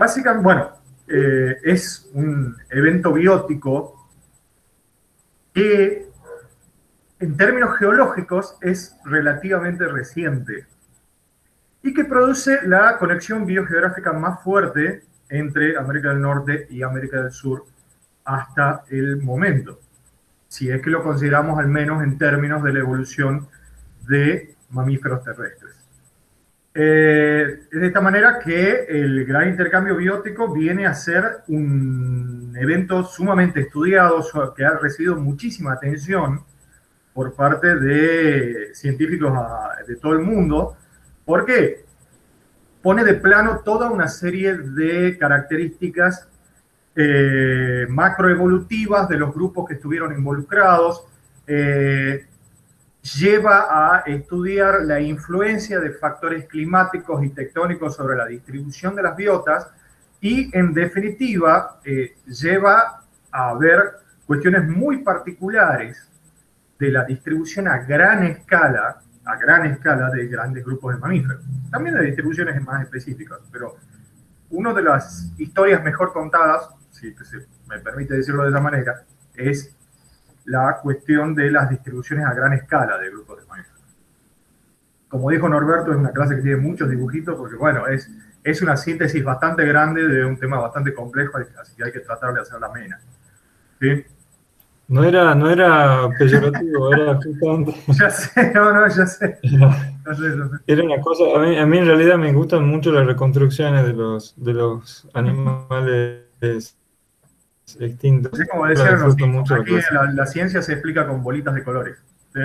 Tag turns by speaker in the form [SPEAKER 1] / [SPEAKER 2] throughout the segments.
[SPEAKER 1] Básicamente, bueno, es un evento biótico que en términos geológicos es relativamente reciente y que produce la conexión biogeográfica más fuerte entre América del Norte y América del Sur hasta el momento, si es que lo consideramos al menos en términos de la evolución de mamíferos terrestres. Es de esta manera que el gran intercambio biótico viene a ser un evento sumamente estudiado, que ha recibido muchísima atención por parte de científicos de todo el mundo, porque pone de plano toda una serie de características macroevolutivas de los grupos que estuvieron involucrados, lleva a estudiar la influencia de factores climáticos y tectónicos sobre la distribución de las biotas y, en definitiva, lleva a ver cuestiones muy particulares de la distribución a gran escala de grandes grupos de mamíferos. También de distribuciones más específicas, pero una de las historias mejor contadas, si se me permite decirlo de esa manera, es la cuestión de las distribuciones a gran escala de grupos de mamíferos. Como dijo Norberto, es una clase que tiene muchos dibujitos porque, bueno, es una síntesis bastante grande de un tema bastante complejo, así que hay que tratar de hacerla amena. ¿Sí?
[SPEAKER 2] No era peyorativo, era justamente.
[SPEAKER 1] Ya sé, no, ya sé.
[SPEAKER 2] Era,
[SPEAKER 1] Ya sé, ya sé.
[SPEAKER 2] era una cosa. A mí en realidad me gustan mucho las reconstrucciones de los animales extintos.
[SPEAKER 1] Así como
[SPEAKER 2] La
[SPEAKER 1] decían los
[SPEAKER 2] disfruto
[SPEAKER 1] Simpsons,
[SPEAKER 2] mucho la
[SPEAKER 1] aquí
[SPEAKER 2] clase.
[SPEAKER 1] la ciencia se explica con bolitas de colores. ¿Sí?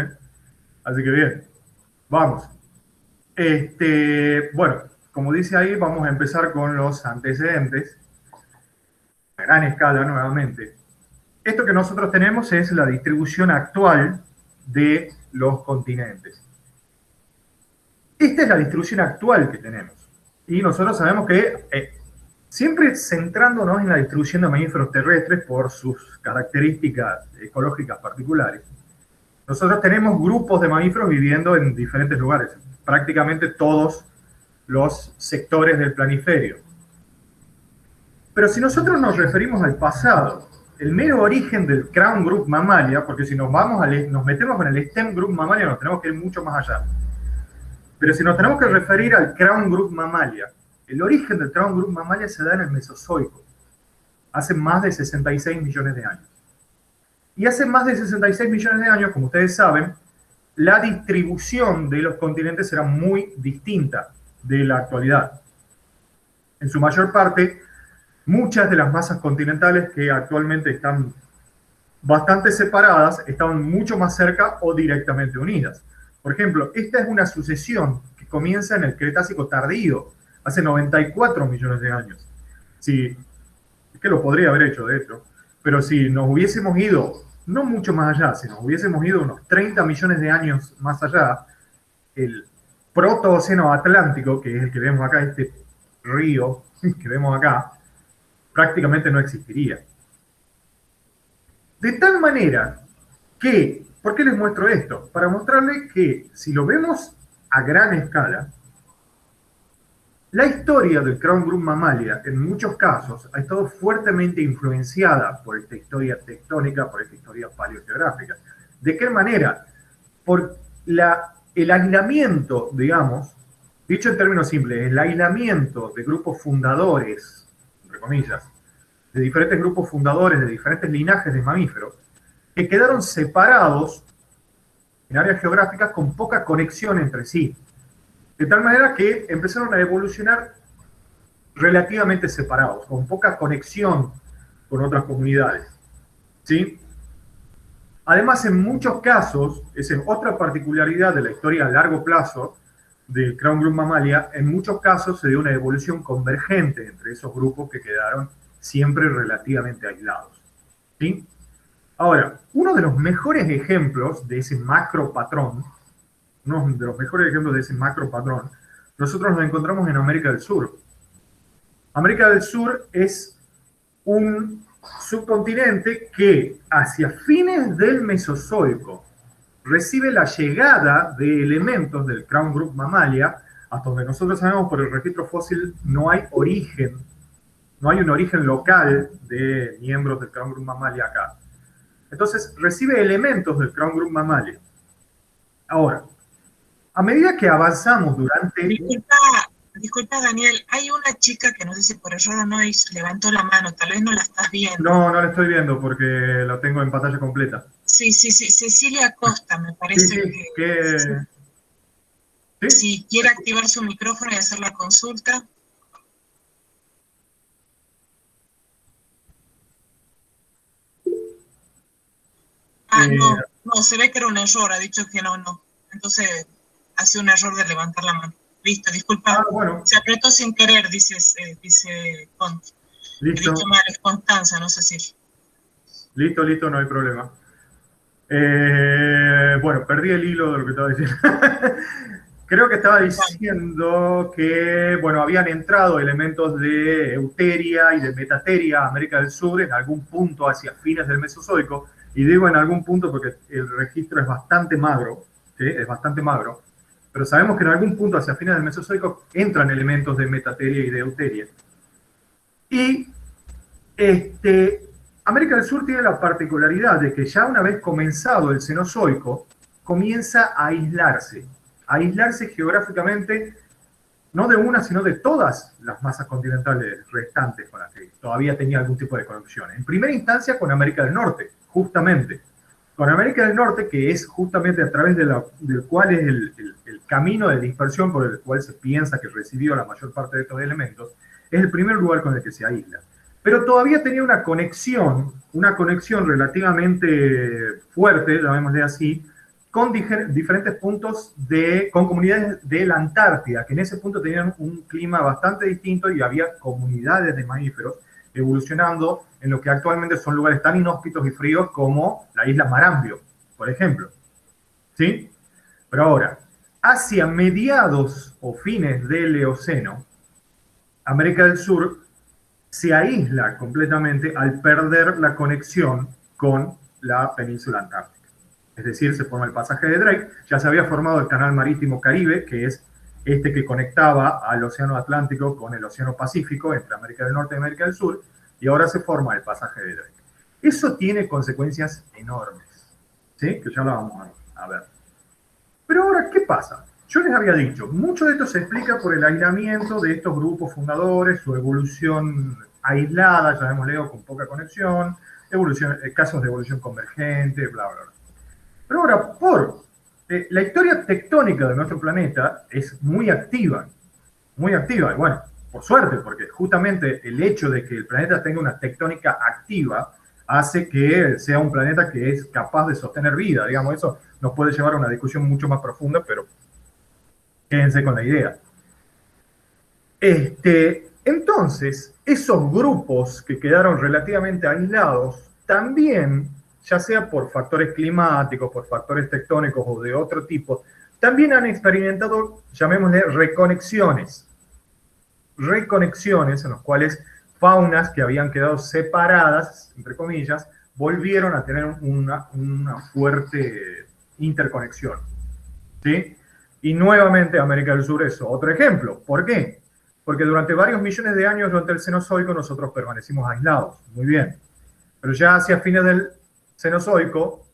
[SPEAKER 1] Así que bien, vamos. Bueno, como dice ahí, vamos a empezar con los antecedentes, a gran escala nuevamente. Esto que nosotros tenemos es la distribución actual de los continentes. Esta es la distribución actual que tenemos. Y nosotros sabemos que, siempre centrándonos en la distribución de mamíferos terrestres por sus características ecológicas particulares, nosotros tenemos grupos de mamíferos viviendo en diferentes lugares, prácticamente todos los sectores del planiferio. Pero si nosotros nos referimos al pasado, el mero origen del Crown Group Mammalia, porque si nos metemos con el Stem Group Mammalia, nos tenemos que ir mucho más allá. Pero si nos tenemos que referir al Crown Group Mammalia, el origen del Crown Group Mammalia se da en el Mesozoico, hace más de 66 millones de años. Y hace más de 66 millones de años, como ustedes saben, la distribución de los continentes era muy distinta de la actualidad. En su mayor parte, muchas de las masas continentales que actualmente están bastante separadas estaban mucho más cerca o directamente unidas. Por ejemplo, esta es una sucesión que comienza en el Cretácico tardío, hace 94 millones de años. Si, es que lo podría haber hecho, de hecho, pero si nos hubiésemos ido, no mucho más allá, si nos hubiésemos ido unos 30 millones de años más allá, el protoocéano Atlántico, que es el que vemos acá, este río que vemos acá, prácticamente no existiría. De tal manera que, ¿por qué les muestro esto? Para mostrarles que si lo vemos a gran escala, la historia del Crown Group Mammalia en muchos casos ha estado fuertemente influenciada por esta historia tectónica, por esta historia paleogeográfica. ¿De qué manera? Por el aislamiento, digamos, dicho en términos simples, el aislamiento de grupos fundadores, entre comillas, de diferentes grupos fundadores, de diferentes linajes de mamíferos, que quedaron separados en áreas geográficas con poca conexión entre sí. De tal manera que empezaron a evolucionar relativamente separados, con poca conexión con otras comunidades. ¿Sí? Además, en muchos casos, esa es otra particularidad de la historia a largo plazo del Crown Group Mammalia, en muchos casos se dio una evolución convergente entre esos grupos que quedaron siempre relativamente aislados. ¿Sí? Ahora, uno de los mejores ejemplos de ese macro patrón, nosotros nos encontramos en América del Sur. América del Sur es un subcontinente que hacia fines del Mesozoico recibe la llegada de elementos del Crown Group Mammalia, hasta donde nosotros sabemos por el registro fósil no hay origen No hay un origen local de miembros del Crown Group Mammalia acá. Entonces, recibe elementos del Crown Group Mammalia. Ahora, a medida que avanzamos durante...
[SPEAKER 3] Disculpa, Daniel, hay una chica que no sé si por error o no levantó la mano, tal vez no la estás viendo.
[SPEAKER 1] No, no la estoy viendo porque la tengo en pantalla completa.
[SPEAKER 3] Sí, Cecilia Costa, me parece
[SPEAKER 1] que...
[SPEAKER 3] ¿Sí? Si quiere activar su micrófono y hacer la consulta. No, se ve que era un error, ha dicho que no. Entonces, hace un error de levantar la mano. Listo, disculpa.
[SPEAKER 1] Bueno.
[SPEAKER 3] Se apretó sin querer, dice Conti.
[SPEAKER 1] Listo.
[SPEAKER 3] He dicho mal, es Constanza, no sé si.
[SPEAKER 1] Listo, no hay problema. Bueno, perdí el hilo de lo que estaba diciendo. Creo que estaba diciendo que, bueno, habían entrado elementos de Euteria y de Metateria a América del Sur en algún punto hacia fines del Mesozoico, y digo en algún punto porque el registro es bastante magro, ¿sí? Es bastante magro, pero sabemos que en algún punto hacia fines del Mesozoico entran elementos de Metateria y de Euteria. Y América del Sur tiene la particularidad de que ya una vez comenzado el Cenozoico, comienza a aislarse geográficamente, no de una, sino de todas las masas continentales restantes con las que todavía tenía algún tipo de conexión. En primera instancia con América del Norte, justamente. Con América del Norte, que es justamente a través del cual es el camino de dispersión por el cual se piensa que recibió la mayor parte de estos elementos, es el primer lugar con el que se aísla. Pero todavía tenía una conexión relativamente fuerte, llamémosle así, con diferentes puntos con comunidades de la Antártida, que en ese punto tenían un clima bastante distinto y había comunidades de mamíferos evolucionando en lo que actualmente son lugares tan inhóspitos y fríos como la isla Marambio, por ejemplo. ¿Sí? Pero ahora, hacia mediados o fines del Eoceno, América del Sur se aísla completamente al perder la conexión con la península antártica. Es decir, se forma el pasaje de Drake, ya se había formado el canal marítimo Caribe, que es que conectaba al océano Atlántico con el océano Pacífico, entre América del Norte y América del Sur, y ahora se forma el pasaje de Drake. Eso tiene consecuencias enormes, ¿sí? Que ya lo vamos a ver. Pero ahora, ¿qué pasa? Yo les había dicho, mucho de esto se explica por el aislamiento de estos grupos fundadores, su evolución aislada, llamémosle, con poca conexión, casos de evolución convergente, bla, bla, bla. Pero ahora, la historia tectónica de nuestro planeta es muy activa, y bueno, por suerte, porque justamente el hecho de que el planeta tenga una tectónica activa hace que sea un planeta que es capaz de sostener vida, digamos, eso nos puede llevar a una discusión mucho más profunda, pero quédense con la idea. Entonces, esos grupos que quedaron relativamente aislados también, ya sea por factores climáticos, por factores tectónicos o de otro tipo, también han experimentado, llamémosle, reconexiones en los cuales faunas que habían quedado separadas, entre comillas, volvieron a tener una fuerte interconexión. ¿Sí? Y nuevamente América del Sur es otro ejemplo. ¿Por qué? Porque durante varios millones de años durante el Cenozoico nosotros permanecimos aislados. Muy bien. Pero ya hacia fines del Cenozoico,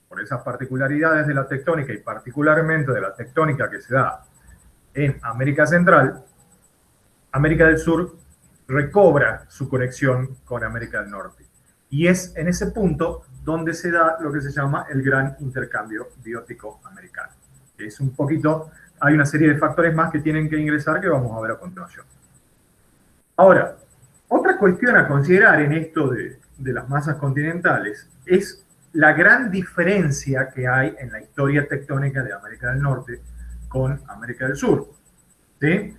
[SPEAKER 1] por esas particularidades de la tectónica y particularmente de la tectónica que se da en América Central, América del Sur recobra su conexión con América del Norte. Y es en ese punto donde se da lo que se llama el gran intercambio biótico americano. Es un poquito, hay una serie de factores más que tienen que ingresar que vamos a ver a continuación. Ahora, otra cuestión a considerar en esto de las masas continentales es la gran diferencia que hay en la historia tectónica de América del Norte con América del Sur. ¿Sí?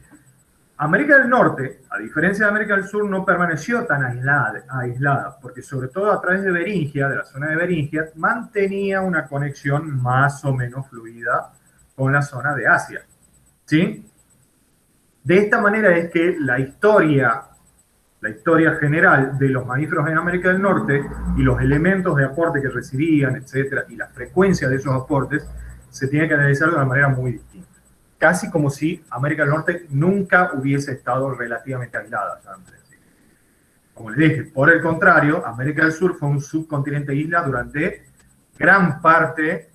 [SPEAKER 1] América del Norte, a diferencia de América del Sur, no permaneció tan aislada, porque sobre todo a través de Beringia, de la zona de Beringia, mantenía una conexión más o menos fluida con la zona de Asia. ¿Sí? De esta manera es que la historia general de los mamíferos en América del Norte y los elementos de aporte que recibían, etcétera, y la frecuencia de esos aportes se tiene que analizar de una manera muy distinta. Casi como si América del Norte nunca hubiese estado relativamente aislada. como les dije, por el contrario, América del Sur fue un subcontinente isla durante gran parte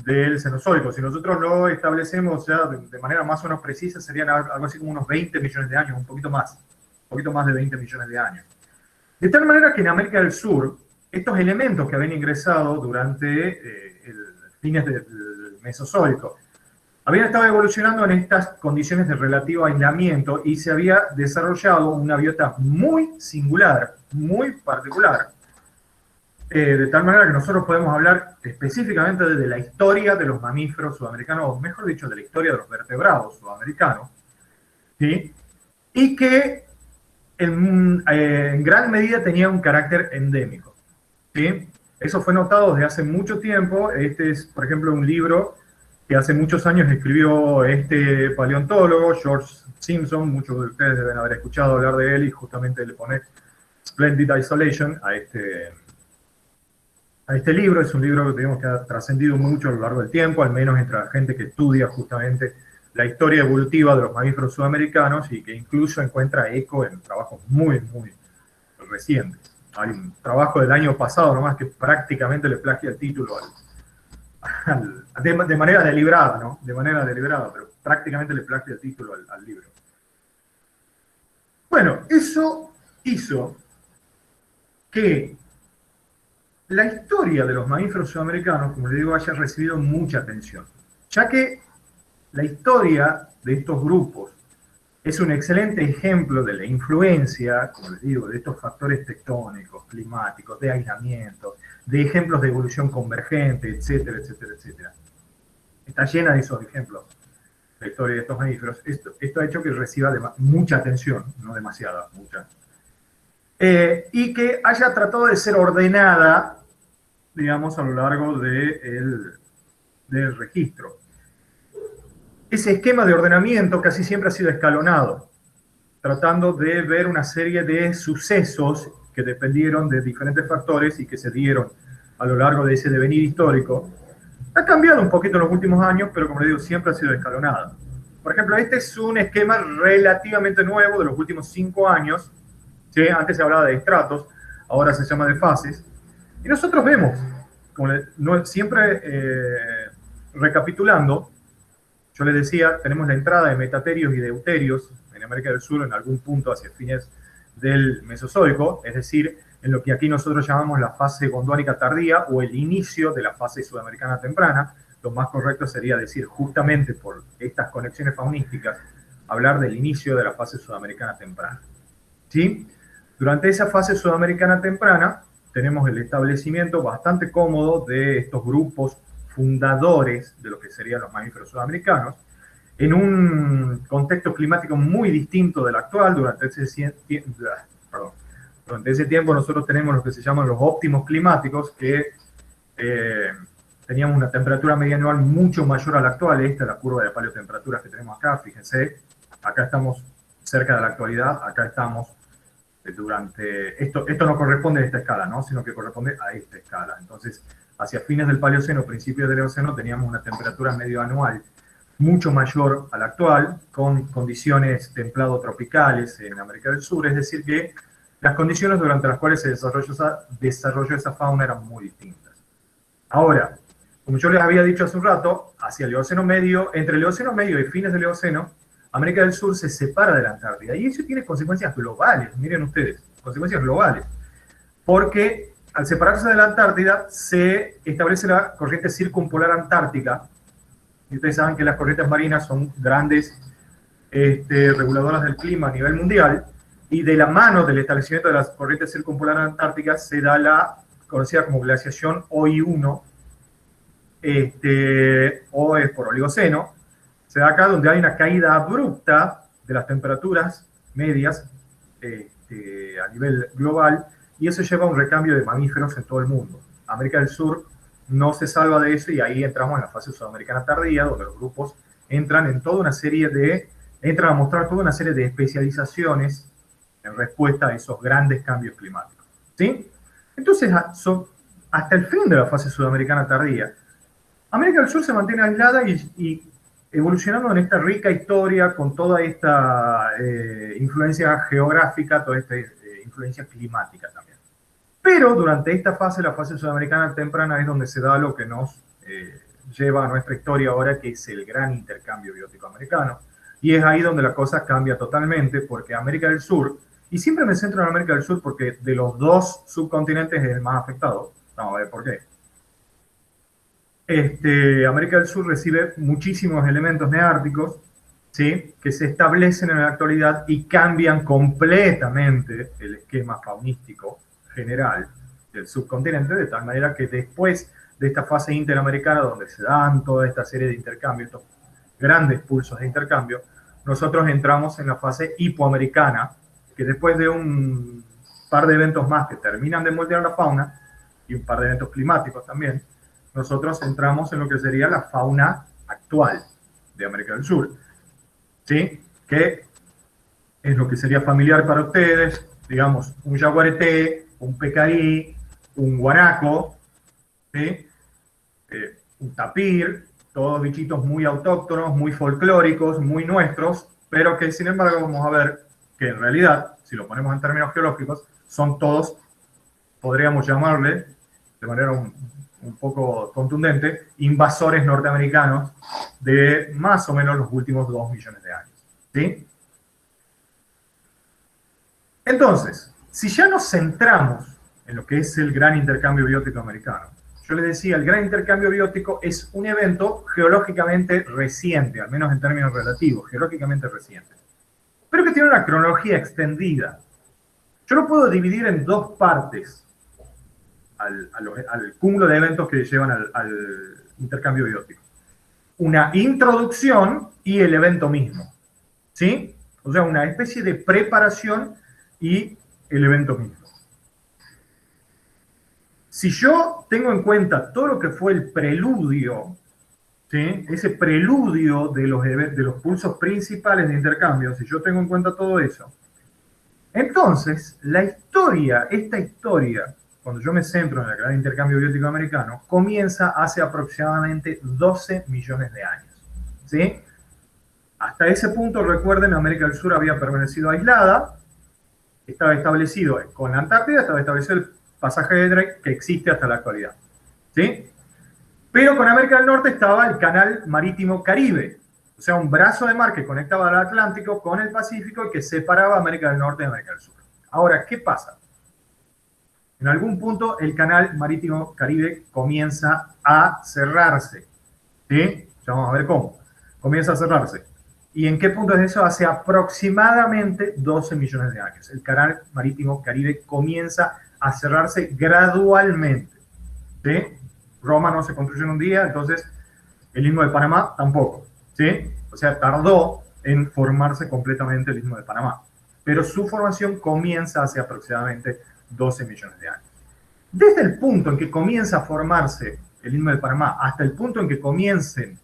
[SPEAKER 1] del Cenozoico. Si nosotros lo establecemos ya de manera más o menos precisa, serían algo así como unos 20 millones de años, un poquito más de 20 millones de años. De tal manera que en América del Sur, estos elementos que habían ingresado durante fines del Mesozoico, habían estado evolucionando en estas condiciones de relativo aislamiento y se había desarrollado una biota muy singular, muy particular. De tal manera que nosotros podemos hablar específicamente de la historia de los mamíferos sudamericanos, o mejor dicho, de la historia de los vertebrados sudamericanos, ¿sí? Y que en gran medida tenía un carácter endémico, ¿sí? Eso fue notado desde hace mucho tiempo. Este es, por ejemplo, un libro que hace muchos años escribió este paleontólogo, George Simpson. Muchos de ustedes deben haber escuchado hablar de él y justamente le pone Splendid Isolation a este libro. Es un libro que digamos que ha trascendido mucho a lo largo del tiempo, al menos entre la gente que estudia justamente la historia evolutiva de los mamíferos sudamericanos y que incluso encuentra eco en trabajos muy, muy recientes. Hay un trabajo del año pasado nomás que prácticamente le plagia el título de manera deliberada, ¿no? De manera deliberada, pero prácticamente le plagia el título al libro. Bueno, eso hizo que la historia de los mamíferos sudamericanos, como les digo, haya recibido mucha atención, ya que la historia de estos grupos es un excelente ejemplo de la influencia, como les digo, de estos factores tectónicos, climáticos, de aislamiento, de ejemplos de evolución convergente, etcétera, etcétera, etcétera. Está llena de esos ejemplos, la historia de estos mamíferos. Esto ha hecho que reciba mucha atención, no demasiada, mucha. Y que haya tratado de ser ordenada, digamos, a lo largo del registro. Ese esquema de ordenamiento casi siempre ha sido escalonado, tratando de ver una serie de sucesos que dependieron de diferentes factores y que se dieron a lo largo de ese devenir histórico. Ha cambiado un poquito en los últimos años, pero como les digo, siempre ha sido escalonado. Por ejemplo, este es un esquema relativamente nuevo de los últimos 5 años. ¿Sí? Antes se hablaba de estratos, ahora se llama de fases. Y nosotros vemos, como siempre recapitulando, yo les decía, tenemos la entrada de metaterios y deuterios en América del Sur en algún punto hacia fines del Mesozoico, es decir, en lo que aquí nosotros llamamos la fase gondónica tardía o el inicio de la fase sudamericana temprana. Lo más correcto sería decir, justamente por estas conexiones faunísticas, hablar del inicio de la fase sudamericana temprana. ¿Sí? Durante esa fase sudamericana temprana tenemos el establecimiento bastante cómodo de estos grupos fundadores de lo que serían los mamíferos sudamericanos, en un contexto climático muy distinto del actual. Durante ese tiempo nosotros tenemos lo que se llaman los óptimos climáticos, que teníamos una temperatura media anual mucho mayor a la actual. Esta es la curva de paleotemperaturas que tenemos acá, fíjense, acá estamos cerca de la actualidad, acá estamos durante, esto no corresponde a esta escala, ¿no? Sino que corresponde a esta escala. Entonces, hacia fines del Paleoceno, principios del Eoceno, teníamos una temperatura medio anual mucho mayor a la actual, con condiciones templado-tropicales en América del Sur, es decir que las condiciones durante las cuales se desarrolló esa fauna eran muy distintas. Ahora, como yo les había dicho hace un rato, hacia el Eoceno Medio, entre el Eoceno Medio y fines del Eoceno, América del Sur se separa de la Antártida, y eso tiene consecuencias globales, miren ustedes, consecuencias globales, porque al separarse de la Antártida se establece la corriente circumpolar antártica, y ustedes saben que las corrientes marinas son grandes reguladoras del clima a nivel mundial, y de la mano del establecimiento de las corrientes circumpolar antárticas se da la conocida como glaciación OI1, o es por Oligoceno. Se da acá donde hay una caída abrupta de las temperaturas medias a nivel global, y eso lleva a un recambio de mamíferos en todo el mundo. América del Sur no se salva de eso, y ahí entramos en la fase sudamericana tardía, donde los grupos entran en toda una serie entran a mostrar toda una serie de especializaciones en respuesta a esos grandes cambios climáticos. ¿Sí? Entonces, hasta el fin de la fase sudamericana tardía, América del Sur se mantiene aislada y evolucionando en esta rica historia, con toda esta influencia geográfica, toda esta influencia climática también. Pero durante esta fase, la fase sudamericana temprana, es donde se da lo que nos lleva a nuestra historia ahora, que es el gran intercambio biótico americano. Y es ahí donde la cosa cambia totalmente, porque América del Sur, y siempre me centro en América del Sur porque de los dos subcontinentes es el más afectado. Vamos a ver por qué. América del Sur recibe muchísimos elementos neárticos, ¿sí?, que se establecen en la actualidad y cambian completamente el esquema faunístico general del subcontinente, de tal manera que después de esta fase interamericana, donde se dan toda esta serie de intercambios, estos grandes pulsos de intercambio, nosotros entramos en la fase hipoamericana, que después de un par de eventos más que terminan de moldear la fauna, y un par de eventos climáticos también, nosotros entramos en lo que sería la fauna actual de América del Sur, ¿sí?, que es lo que sería familiar para ustedes, digamos, un yaguareté, un pecarí, un guanaco, ¿sí?, un tapir, todos bichitos muy autóctonos, muy folclóricos, muy nuestros, pero que sin embargo vamos a ver que en realidad, si lo ponemos en términos geológicos, son todos, podríamos llamarle, de manera un poco contundente, invasores norteamericanos de más o menos los últimos 2 millones de años, ¿sí? Entonces, si ya nos centramos en lo que es el gran intercambio biótico americano, yo les decía, el gran intercambio biótico es un evento geológicamente reciente, al menos en términos relativos, geológicamente reciente, pero que tiene una cronología extendida. Yo lo puedo dividir en dos partes al cúmulo de eventos que llevan al intercambio biótico. Una introducción y el evento mismo, ¿sí? O sea, una especie de preparación y el evento mismo. Si yo tengo en cuenta todo lo que fue el preludio, ¿sí?, ese preludio de los pulsos principales de intercambio, si yo tengo en cuenta todo eso, entonces esta historia, cuando yo me centro en el gran intercambio biótico americano, comienza hace aproximadamente 12 millones de años, ¿sí? Hasta ese punto, recuerden, América del Sur había permanecido aislada, estaba establecido con la Antártida, estaba establecido el pasaje de Drake, que existe hasta la actualidad, ¿sí? Pero con América del Norte estaba el canal marítimo Caribe, o sea, un brazo de mar que conectaba al Atlántico con el Pacífico y que separaba América del Norte de América del Sur. Ahora, ¿qué pasa? En algún punto el canal marítimo Caribe comienza a cerrarse, ¿sí? Ya vamos a ver cómo. Comienza a cerrarse. ¿Y en qué punto es eso? Hace aproximadamente 12 millones de años. El canal marítimo Caribe comienza a cerrarse gradualmente, ¿sí? Roma no se construyó en un día, entonces el Istmo de Panamá tampoco, ¿sí? O sea, tardó en formarse completamente el Istmo de Panamá, pero su formación comienza hace aproximadamente 12 millones de años. Desde el punto en que comienza a formarse el Istmo de Panamá hasta el punto en que comiencen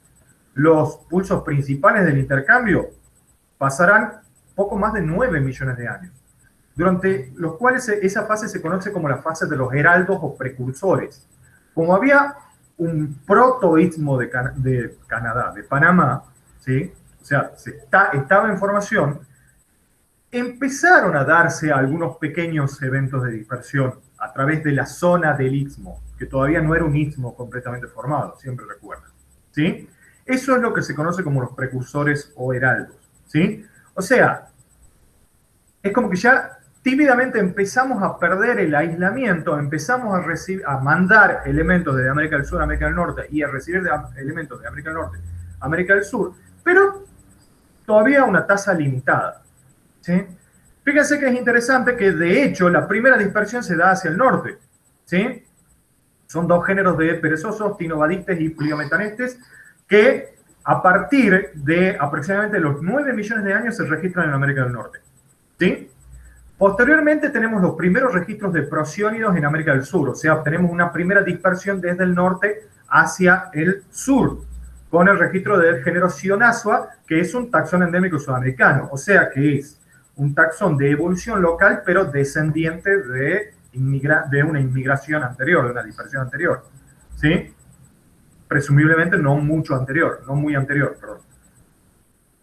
[SPEAKER 1] los pulsos principales del intercambio, pasarán poco más de 9 millones de años, durante los cuales esa fase se conoce como la fase de los heraldos o precursores. Como había un protoistmo de Canadá, de Panamá, ¿sí? O sea, estaba en formación, empezaron a darse algunos pequeños eventos de dispersión a través de la zona del istmo, que todavía no era un istmo completamente formado, siempre recuerdan, ¿sí? Eso es lo que se conoce como los precursores o heraldos, ¿sí? O sea, es como que ya tímidamente empezamos a perder el aislamiento, empezamos a mandar elementos de América del Sur a América del Norte y a recibir elementos de América del Norte a América del Sur, pero todavía a una tasa limitada, ¿sí? Fíjense que es interesante que de hecho la primera dispersión se da hacia el norte, ¿sí? Son dos géneros de perezosos, tinobadistes y pliometanestes, que a partir de aproximadamente los 9 millones de años se registran en América del Norte, ¿sí? Posteriormente tenemos los primeros registros de prosiónidos en América del Sur, o sea, tenemos una primera dispersión desde el norte hacia el sur, con el registro del género Cionazua, que es un taxón endémico sudamericano, o sea que es un taxón de evolución local, pero descendiente de una inmigración anterior, de una dispersión anterior, ¿sí? Presumiblemente no mucho anterior, no muy anterior, perdón.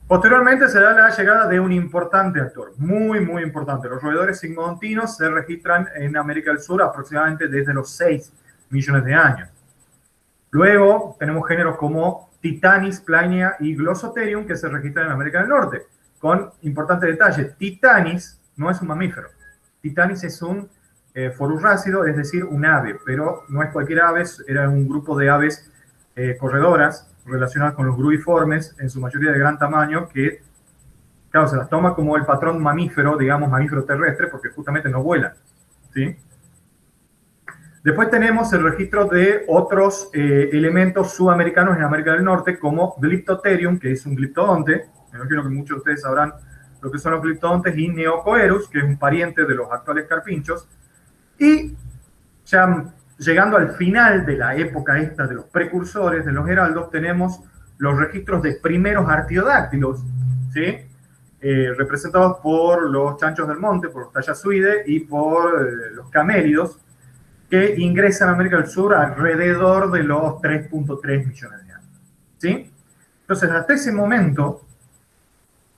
[SPEAKER 1] Posteriormente se da la llegada de un importante actor, muy, muy importante. Los roedores sigmodontinos se registran en América del Sur aproximadamente desde los 6 millones de años. Luego tenemos géneros como Titanis, Plainia y Glossotherium que se registran en América del Norte. Con importante detalle, Titanis no es un mamífero. Titanis es un forurrácido, es decir, un ave, pero no es cualquier ave, era un grupo de aves corredoras relacionadas con los gruiformes, en su mayoría de gran tamaño, que, claro, se las toma como el patrón mamífero, digamos, mamífero terrestre, porque justamente no vuelan, ¿sí? Después tenemos el registro de otros elementos sudamericanos en América del Norte, como Glyptotherium, que es un gliptodonte. Me imagino que muchos de ustedes sabrán lo que son los gliptodontes, y Neocoerus, que es un pariente de los actuales carpinchos. Y ya llegando al final de la época esta de los precursores de los heraldos, tenemos los registros de primeros artiodáctilos, ¿sí? Representados por los chanchos del monte, por los Tallasuide y por los camélidos, que ingresan a América del Sur alrededor de los 3.3 millones de años, ¿sí? Entonces, hasta ese momento,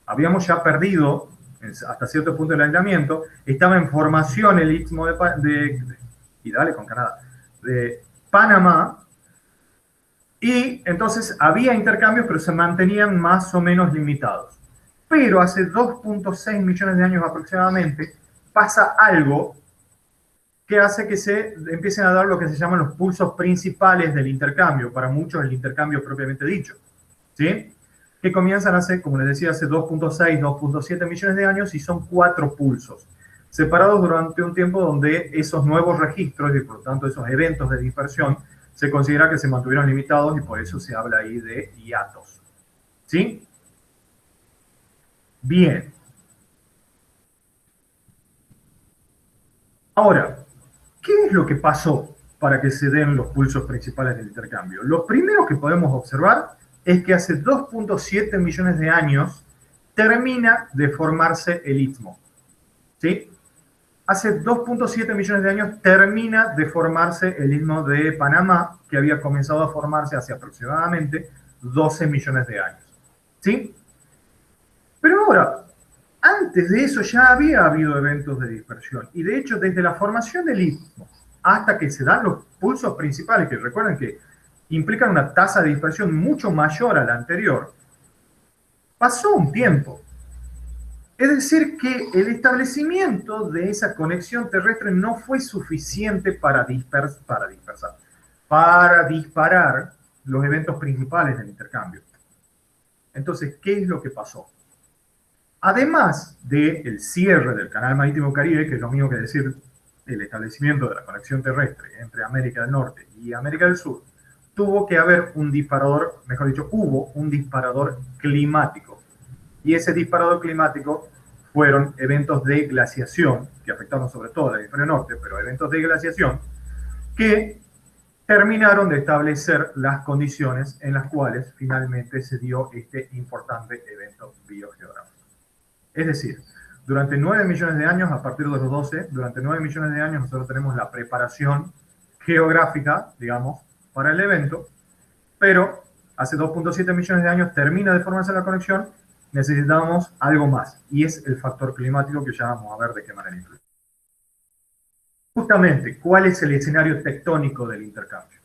[SPEAKER 1] habíamos ya perdido, hasta cierto punto del aislamiento, estaba en formación el istmo de Panamá, y entonces había intercambios, pero se mantenían más o menos limitados. Pero hace 2.6 millones de años aproximadamente, pasa algo que hace que se empiecen a dar lo que se llaman los pulsos principales del intercambio, para muchos el intercambio propiamente dicho, ¿sí? Que comienzan hace, como les decía, hace 2.6, 2.7 millones de años, y son 4 pulsos, separados durante un tiempo donde esos nuevos registros y por lo tanto esos eventos de dispersión se considera que se mantuvieron limitados, y por eso se habla ahí de hiatos, ¿sí? Bien. Ahora, ¿qué es lo que pasó para que se den los pulsos principales del intercambio? Lo primero que podemos observar es que hace 2.7 millones de años termina de formarse el istmo, ¿sí? Hace 2.7 millones de años termina de formarse el istmo de Panamá, que había comenzado a formarse hace aproximadamente 12 millones de años, ¿sí? Pero ahora, antes de eso ya había habido eventos de dispersión, y de hecho desde la formación del istmo hasta que se dan los pulsos principales, que recuerden que implican una tasa de dispersión mucho mayor a la anterior, pasó un tiempo. Es decir, que el establecimiento de esa conexión terrestre no fue suficiente para disparar los eventos principales del intercambio. Entonces, ¿qué es lo que pasó? Además del cierre del Canal Marítimo Caribe, que es lo mismo que decir el establecimiento de la conexión terrestre entre América del Norte y América del Sur, tuvo que haber un disparador, mejor dicho, hubo un disparador climático. Y ese disparador climático fueron eventos de glaciación, que afectaron sobre todo al hemisferio norte, pero eventos de glaciación que terminaron de establecer las condiciones en las cuales finalmente se dio este importante evento biogeográfico. Es decir, durante 9 millones de años, a partir de los 12, durante 9 millones de años nosotros tenemos la preparación geográfica, digamos, para el evento, pero hace 2.7 millones de años termina de formarse la conexión, necesitamos algo más, y es el factor climático, que ya vamos a ver de qué manera influye. Justamente, ¿cuál es el escenario tectónico del intercambio?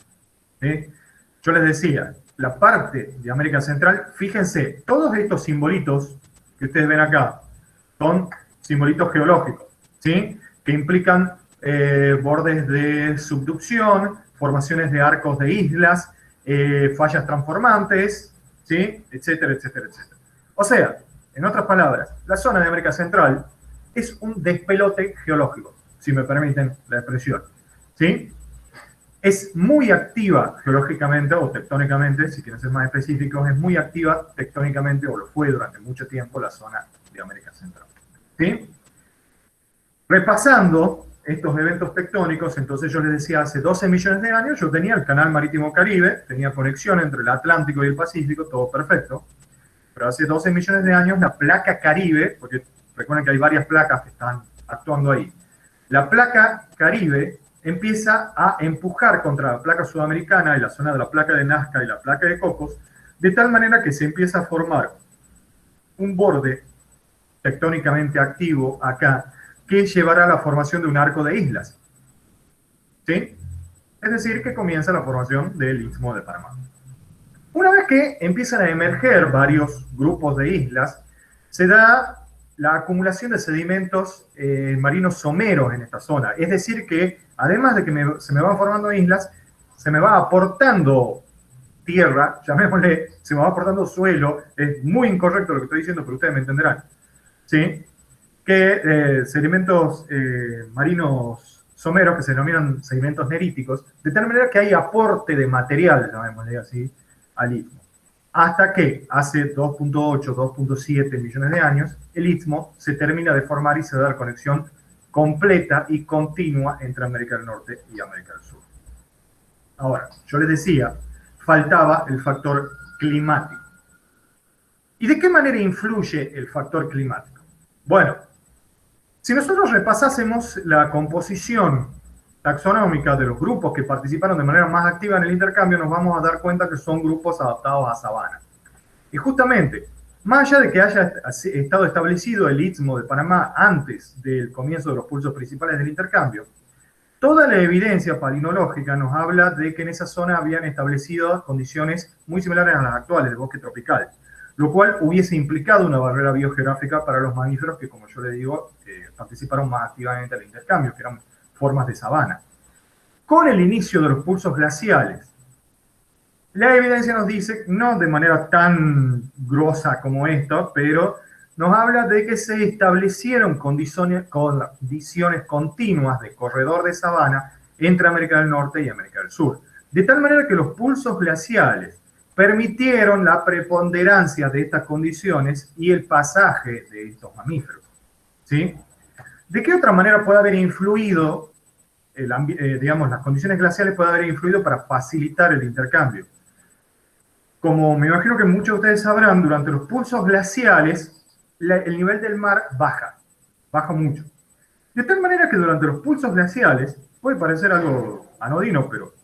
[SPEAKER 1] Yo les decía, la parte de América Central, fíjense, todos estos simbolitos que ustedes ven acá son simbolitos geológicos, ¿sí? Que implican bordes de subducción, formaciones de arcos de islas, fallas transformantes, ¿sí? Etcétera, etcétera, etcétera. O sea, en otras palabras, la zona de América Central es un despelote geológico, si me permiten la expresión, ¿sí? Es muy activa geológicamente o tectónicamente, si quieren ser más específicos, es muy activa tectónicamente, o lo fue durante mucho tiempo, la zona de América Central, ¿sí? Repasando estos eventos tectónicos, entonces yo les decía, hace 12 millones de años yo tenía el Canal Marítimo Caribe, tenía conexión entre el Atlántico y el Pacífico, todo perfecto, pero hace 12 millones de años la placa Caribe, porque recuerden que hay varias placas que están actuando ahí, la placa Caribe empieza a empujar contra la placa sudamericana y la zona de la placa de Nazca y la placa de Cocos, de tal manera que se empieza a formar un borde tectónicamente activo acá que llevará a la formación de un arco de islas. ¿Sí? Es decir, que comienza la formación del Istmo de Panamá. Una vez que empiezan a emerger varios grupos de islas, se da la acumulación de sedimentos marinos someros en esta zona. Es decir, que además de que se me van formando islas, se me va aportando tierra, llamémosle, se me va aportando suelo. Es muy incorrecto lo que estoy diciendo, pero ustedes me entenderán. ¿Sí? Que sedimentos marinos someros, que se denominan sedimentos neríticos, de tal manera que hay aporte de material, llamémosle así, al istmo. Hasta que hace 2.8, 2.7 millones de años, el istmo se termina de formar y se da la conexión completa y continua entre América del Norte y América del Sur. Ahora, yo les decía, faltaba el factor climático. ¿Y de qué manera influye el factor climático? Bueno, si nosotros repasásemos la composición taxonómica de los grupos que participaron de manera más activa en el intercambio, nos vamos a dar cuenta que son grupos adaptados a sabana. Y justamente, más allá de que haya estado establecido el Istmo de Panamá antes del comienzo de los pulsos principales del intercambio, toda la evidencia palinológica nos habla de que en esa zona habían establecido condiciones muy similares a las actuales del bosque tropical, lo cual hubiese implicado una barrera biogeográfica para los mamíferos que, como yo les digo, participaron más activamente en el intercambio, que eran formas de sabana. Con el inicio de los pulsos glaciales, la evidencia nos dice, no de manera tan grosa como esta, pero nos habla de que se establecieron condiciones continuas de corredor de sabana entre América del Norte y América del Sur. De tal manera que los pulsos glaciales permitieron la preponderancia de estas condiciones y el pasaje de estos mamíferos. ¿Sí? ¿De qué otra manera puede haber influido, digamos, las condiciones glaciales puede haber influido para facilitar el intercambio? Como me imagino que muchos de ustedes sabrán, durante los pulsos glaciales, el nivel del mar baja mucho. De tal manera que durante los pulsos glaciales, puede parecer algo anodino, pero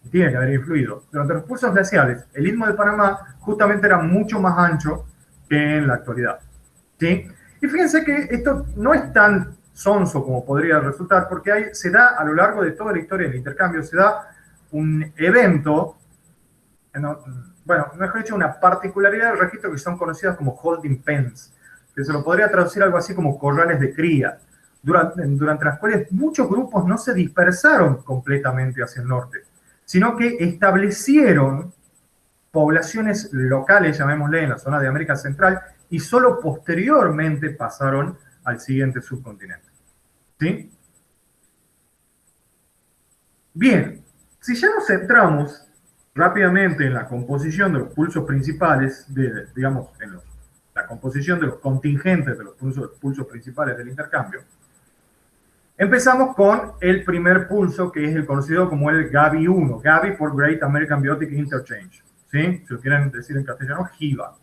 [SPEAKER 1] tiene que haber influido. Durante los pulsos glaciales, el Istmo de Panamá justamente era mucho más ancho que en la actualidad. ¿Sí? Y fíjense que esto no es tan sonso como podría resultar, porque se da a lo largo de toda la historia del intercambio, se da un evento, mejor dicho, una particularidad del registro que son conocidas como holding pens, que se lo podría traducir algo así como corrales de cría, durante las cuales muchos grupos no se dispersaron completamente hacia el norte, sino que establecieron poblaciones locales, llamémosle, en la zona de América Central, y solo posteriormente pasaron al siguiente subcontinente. ¿Sí? Bien, si ya nos centramos rápidamente en la composición de los pulsos principales, digamos, en la composición de los contingentes de los pulsos principales del intercambio, empezamos con el primer pulso, que es el conocido como el GAVI-1, GAVI por Great American Biotic Interchange, ¿sí? Si lo quieren decir en castellano, GIBA.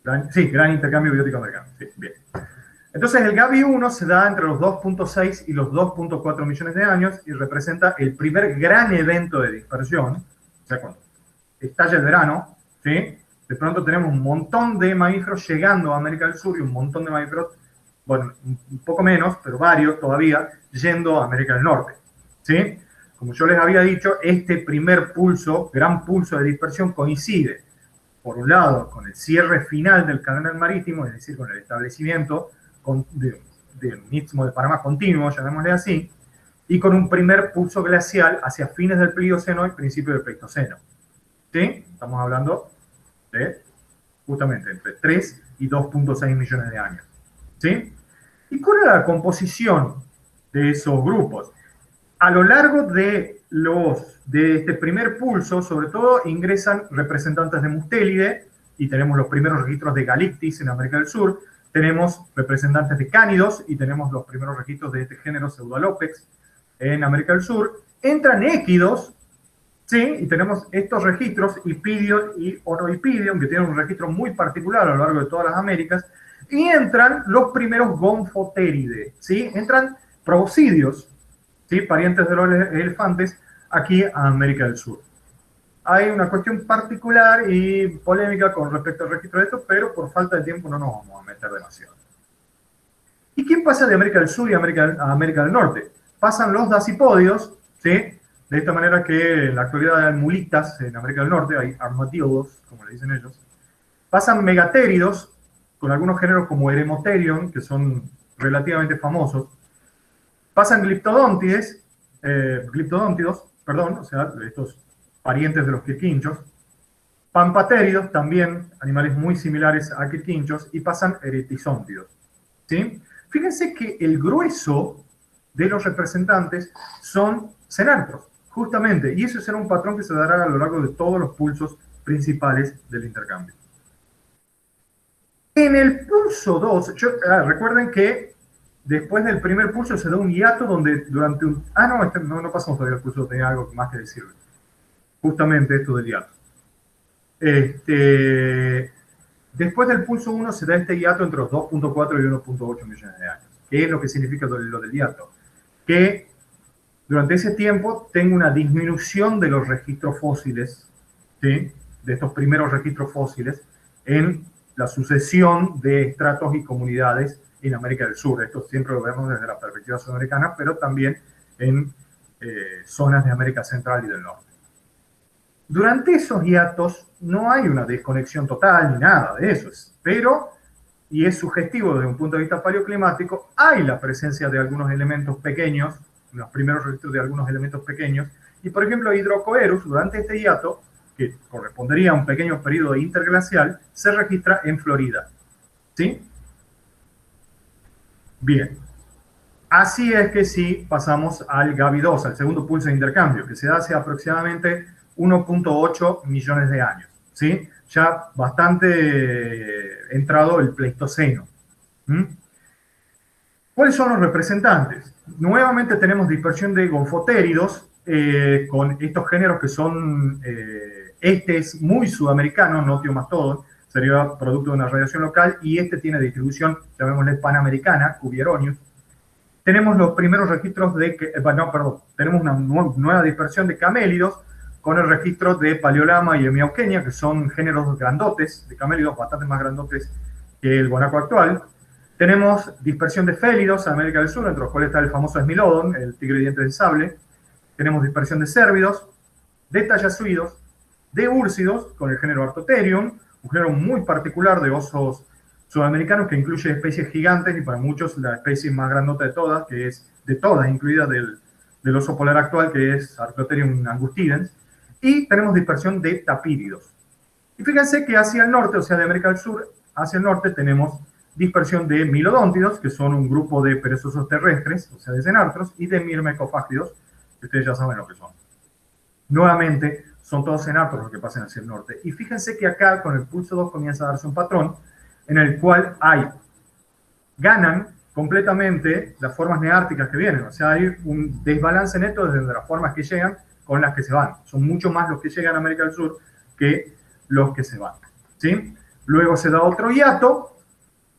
[SPEAKER 1] Gran Intercambio Biótico Americano, sí, bien. Entonces el GAVI-1 se da entre los 2.6 y los 2.4 millones de años y representa el primer gran evento de dispersión. O sea, cuando estalla el verano, ¿sí? De pronto tenemos un montón de mamíferos llegando a América del Sur y un montón de mamíferos, bueno, un poco menos, pero varios todavía, yendo a América del Norte, ¿sí? Como yo les había dicho, este primer pulso, gran pulso de dispersión, coincide, por un lado, con el cierre final del canal marítimo, es decir, con el establecimiento de un Istmo de Panamá continuo, llamémosle así, y con un primer pulso glacial hacia fines del Plioceno y principio del Pleistoceno. ¿Sí? Estamos hablando de justamente entre 3 y 2.6 millones de años. ¿Sí? ¿Y cuál era la composición de esos grupos? A lo largo de este primer pulso, sobre todo, ingresan representantes de Mustélide, y tenemos los primeros registros de Galictis en América del Sur, tenemos representantes de cánidos, y tenemos los primeros registros de este género Pseudalopex en América del Sur. Entran équidos, ¿sí? Y tenemos estos registros, Hipidion y Orohipidion, que tienen un registro muy particular a lo largo de todas las Américas, y entran los primeros Gonfotéridae, ¿sí? Entran proboscidios, ¿sí? Parientes de los elefantes, aquí a América del Sur. hay una cuestión particular y polémica con respecto al registro de esto, pero por falta de tiempo no nos vamos a meter demasiado. ¿Y quién pasa de América del Sur y América del Norte? Pasan los dacipodios, ¿sí? De esta manera que en la actualidad hay mulitas en América del Norte, hay armadillos, como le dicen ellos. Pasan megatéridos, con algunos géneros como Eremotherium, que son relativamente famosos. Pasan gliptodóntidos, o sea, estos parientes de los quirquinchos. Pampatéridos, también animales muy similares a quirquinchos, y pasan eretizóntidos, ¿sí? Fíjense que el grueso de los representantes son cenartros, justamente, y eso será un patrón que se dará a lo largo de todos los pulsos principales del intercambio. En el pulso 2, recuerden que después del primer pulso se da un hiato donde durante un... no pasamos todavía el pulso, tenía algo más que decirle. Justamente esto del hiato. Después del pulso 1 se da este hiato entre los 2.4 y 1.8 millones de años. ¿Qué es lo que significa lo del hiato? Que durante ese tiempo tengo una disminución de los registros fósiles, ¿sí? De estos primeros registros fósiles, en la sucesión de estratos y comunidades en América del Sur. Esto siempre lo vemos desde la perspectiva sudamericana, pero también en zonas de América Central y del Norte. Durante esos hiatos no hay una desconexión total ni nada de eso, pero, y es sugestivo desde un punto de vista paleoclimático, hay la presencia de algunos elementos pequeños, los primeros registros de algunos elementos pequeños, y por ejemplo Hydrocoerus, durante este hiato, que correspondería a un pequeño periodo interglacial, se registra en Florida, ¿sí? Bien. Así es que sí pasamos al Gavi-2, al segundo pulso de intercambio, que se da hace aproximadamente 1.8 millones de años, ¿sí? Ya bastante entrado el Pleistoceno. ¿Cuáles son los representantes? Nuevamente tenemos dispersión de gonfotéridos con estos géneros que son, este es muy sudamericano, Notiomastodon, sería producto de una radiación local, y este tiene distribución, llamémosle panamericana, Cuvieronius. Tenemos los primeros registros tenemos una nueva dispersión de camélidos, con el registro de Paleolama y Hemiauquenia, que son géneros grandotes, de camélidos bastante más grandotes que el guanaco actual. Tenemos dispersión de félidos en América del Sur, entre los cuales está el famoso Smilodon, el tigre de dientes de sable. Tenemos dispersión de cérvidos, de tallasuidos, de úrsidos, con el género Artotherium, un género muy particular de osos sudamericanos que incluye especies gigantes y para muchos la especie más grandota de todas, que es de todas, incluida del oso polar actual, que es Artotherium angustidens. Y tenemos dispersión de tapíridos. Y fíjense que hacia el norte, o sea, de América del Sur, hacia el norte tenemos dispersión de milodóntidos, que son un grupo de perezosos terrestres, o sea, de cenartros, y de mirmecofágidos, que ustedes ya saben lo que son. Nuevamente, son todos cenartros los que pasan hacia el norte. Y fíjense que acá, con el pulso 2, comienza a darse un patrón en el cual ganan completamente las formas neárticas que vienen. O sea, hay un desbalance neto desde las formas que llegan con las que se van. Son mucho más los que llegan a América del Sur que los que se van, ¿sí? Luego se da otro hiato,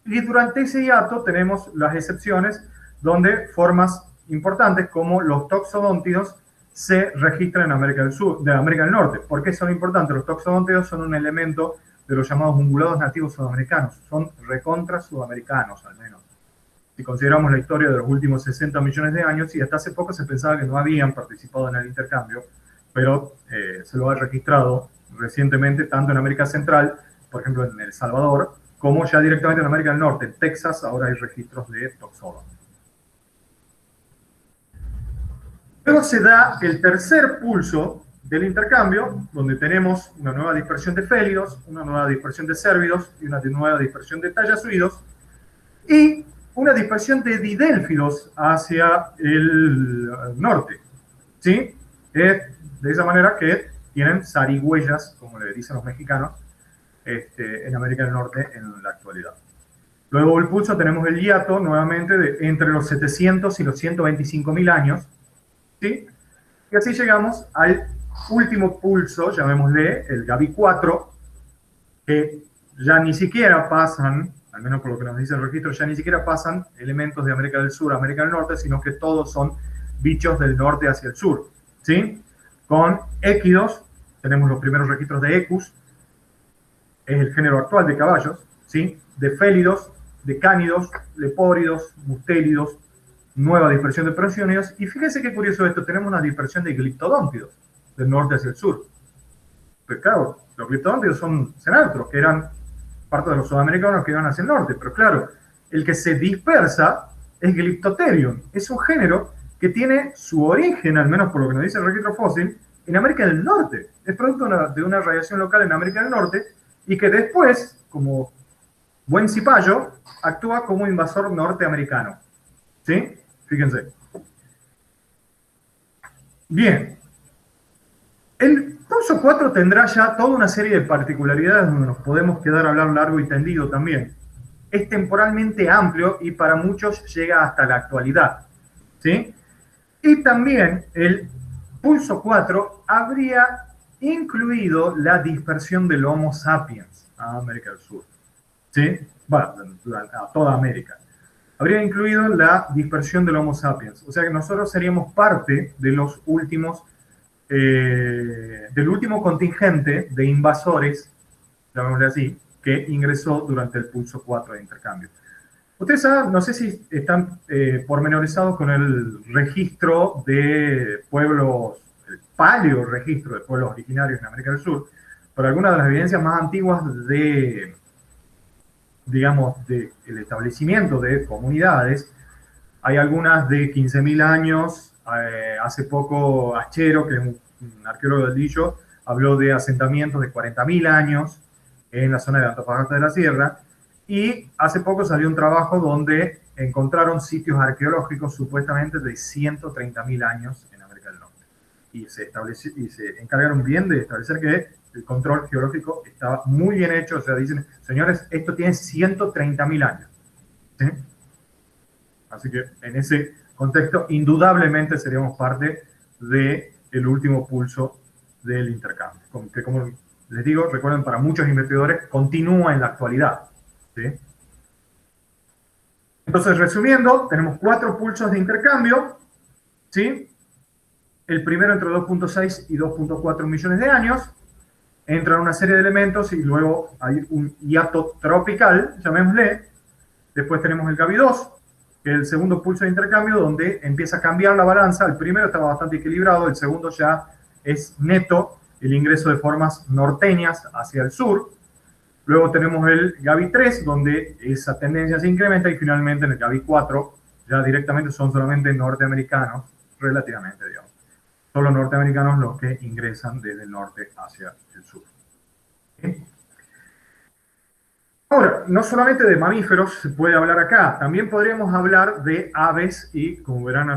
[SPEAKER 1] y durante ese hiato tenemos las excepciones donde formas importantes como los toxodóntidos se registran en América del Sur, de América del Norte. ¿Por qué son importantes? Los toxodóntidos son un elemento de los llamados ungulados nativos sudamericanos. Son recontra sudamericanos, al menos. Si consideramos la historia de los últimos 60 millones de años, y hasta hace poco se pensaba que no habían participado en el intercambio, pero se lo ha registrado recientemente tanto en América Central, por ejemplo en El Salvador, como ya directamente en América del Norte. En Texas ahora hay registros de Toxodon. Luego se da el tercer pulso del intercambio, donde tenemos una nueva dispersión de félidos, una nueva dispersión de cérvidos y una nueva dispersión de tallasuidos, y una dispersión de didélfidos hacia el norte, ¿sí? De esa manera que tienen zarigüeyas, como le dicen los mexicanos, en América del Norte en la actualidad. Luego del pulso tenemos el hiato, nuevamente, entre los 700 y los 125.000 años, ¿sí? Y así llegamos al último pulso, llamémosle el Gavi-4, que ya ni siquiera pasan, al menos por lo que nos dice el registro, ya ni siquiera pasan elementos de América del Sur a América del Norte, sino que todos son bichos del norte hacia el sur, ¿sí? Con équidos tenemos los primeros registros de Equus, es el género actual de caballos, ¿sí? De félidos, de cánidos, lepóridos, mustélidos, nueva dispersión de prosionidos, y fíjense qué curioso esto, tenemos una dispersión de gliptodóntidos, del norte hacia el sur. Pues claro, los gliptodóntidos son cenartros, que eran parte de los sudamericanos que iban hacia el norte, pero claro, el que se dispersa es Glyptotherium, es un género que tiene su origen, al menos por lo que nos dice el registro fósil, en América del Norte. Es producto de una radiación local en América del Norte y que después, como buen cipayo, actúa como invasor norteamericano. ¿Sí? Fíjense. Bien. El pulso 4 tendrá ya toda una serie de particularidades donde nos podemos quedar a hablar largo y tendido también. Es temporalmente amplio y para muchos llega hasta la actualidad. ¿Sí? Y también el pulso 4 habría incluido la dispersión del Homo sapiens a América del Sur. ¿Sí? Bueno, a toda América. Habría incluido la dispersión del Homo sapiens. O sea que nosotros seríamos parte de los últimos, del último contingente de invasores, llamémosle así, que ingresó durante el pulso 4 de intercambio. Ustedes saben, no sé si están pormenorizados con el registro de pueblos, el paleo registro de pueblos originarios en América del Sur, pero algunas de las evidencias más antiguas de, digamos, del establecimiento de comunidades, hay algunas de 15.000 años, hace poco Achero, que es un arqueólogo del dicho, habló de asentamientos de 40.000 años en la zona de Antofagasta de la Sierra, y hace poco salió un trabajo donde encontraron sitios arqueológicos supuestamente de 130.000 años en América del Norte. Y se encargaron bien de establecer que el control geológico estaba muy bien hecho. O sea, dicen, señores, esto tiene 130.000 años. ¿Sí? Así que en ese contexto, indudablemente seríamos parte del último pulso del intercambio. Que, como les digo, recuerden, para muchos investigadores continúa en la actualidad. ¿Sí? Entonces, resumiendo, tenemos 4 pulsos de intercambio, ¿sí? El primero entre 2.6 y 2.4 millones de años, entran una serie de elementos y luego hay un hiato tropical, llamémosle. Después tenemos el Gavi-2, que es el segundo pulso de intercambio, donde empieza a cambiar la balanza. El primero estaba bastante equilibrado, el segundo ya es neto, el ingreso de formas norteñas hacia el sur. Luego tenemos el Gavi-3, donde esa tendencia se incrementa, y finalmente en el Gavi-4 ya directamente son solamente norteamericanos, relativamente, digamos. Son los norteamericanos los que ingresan desde el norte hacia el sur. ¿Sí? Ahora, no solamente de mamíferos se puede hablar acá, también podríamos hablar de aves y, como verán